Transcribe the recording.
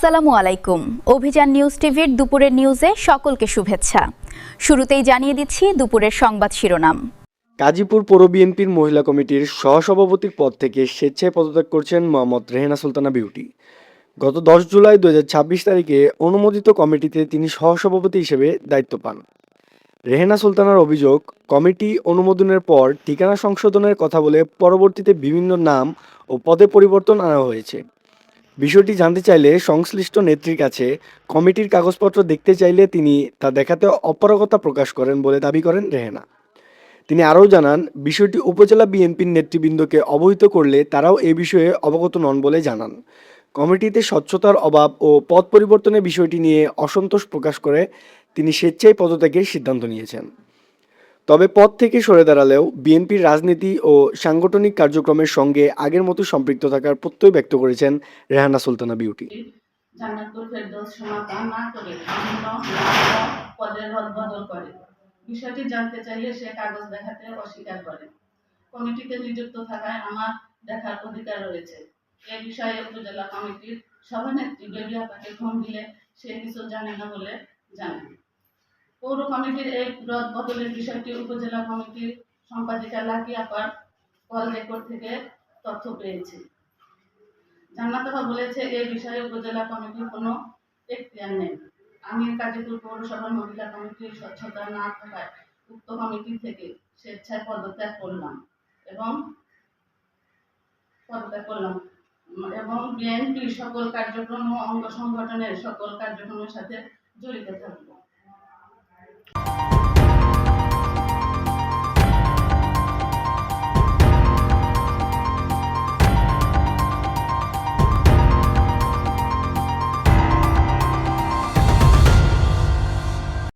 আসসালামু আলাইকুম। অভিযান নিউজ টিভির দুপুরের নিউজে সকলকে শুভেচ্ছা। শুরুতেই জানিয়ে দিচ্ছি দুপুরের সংবাদ শিরোনাম। গাজীপুর পৌর বিএনপির মহিলা কমিটির সহসভাপতির পদ থেকে স্বেচ্ছায় পদত্যাগ করছেন মোহাম্মদ রেহেনা সুলতানা বিউটি। গত 10 জুলাই 2026 তারিখে অনুমোদিত কমিটিতে তিনি সহসভাপতি হিসেবে দায়িত্ব পান। রেহেনা সুলতানার অভিযোগ, কমিটি অনুমোদনের পর ঠিকানা সংশোধনের কথা বলে পরবর্তীতে বিভিন্ন নাম ও পদে পরিবর্তন আনা হয়েছে। বিষয়টি জানতে চাইলে সংশ্লিষ্ট নেত্রীর কাছে কমিটির কাগজপত্র দেখতে চাইলে তিনি তা দেখাতে অপারগতা প্রকাশ করেন বলে দাবি করেন রেহেনা। তিনি আরও জানান, বিষয়টি উপজেলা বিএনপির নেতৃবৃন্দকে অবহিত করলে তারাও এ বিষয়ে অবগত নন বলে জানান। কমিটিতে স্বচ্ছতার অভাব ও পদ পরিবর্তনের বিষয়টি নিয়ে অসন্তোষ প্রকাশ করে তিনি স্বেচ্ছায় পদত্যাগের সিদ্ধান্ত নিয়েছেন। তবে পদ থেকে সরে দাঁড়ালেও বিএনপির রাজনীতি ও সাংগঠনিক কার্যক্রমের সঙ্গে আগের মতো সম্পৃক্ত থাকার প্রত্যয় ব্যক্ত করেছেন রেহানা সুলতানা বিউটি। জান্নাতুল ফেরদৌস সমাধান না করে বিভিন্ন পদের রদবদল করে। বিষয়টি জানতে চাইলে সে কাগজ দেখাতে অস্বীকার করে। কমিটিতে নিযুক্ত থাকায় আমার দেখার অধিকার রয়েছে। এ বিষয়ে উপজেলা কমিটির সভানেত্রী বেবি আপাকে ফোন দিলে সে কিছু জানে না বলে জানান। পৌর কমিটির এই রদবদলের বিষয়টি উপজেলা কমিটির সম্পাদিকা লাকি আপার কল রেকর্ড থেকে তথ্য পেয়েছি। জান্নাতুল বলেছে এই বিষয়ে উপজেলা কমিটির কোনো এখতিয়ার নেই। আমি গাজীপুর পৌরসভার মহিলা কমিটির স্বচ্ছতা না থাকায় উক্ত কমিটি থেকে স্বেচ্ছায় পদত্যাগ করলাম এবং বিএনপির সকল কার্যক্রম ও অঙ্গ সংগঠনের সকল কার্যক্রমের সাথে জড়িত থাকবো।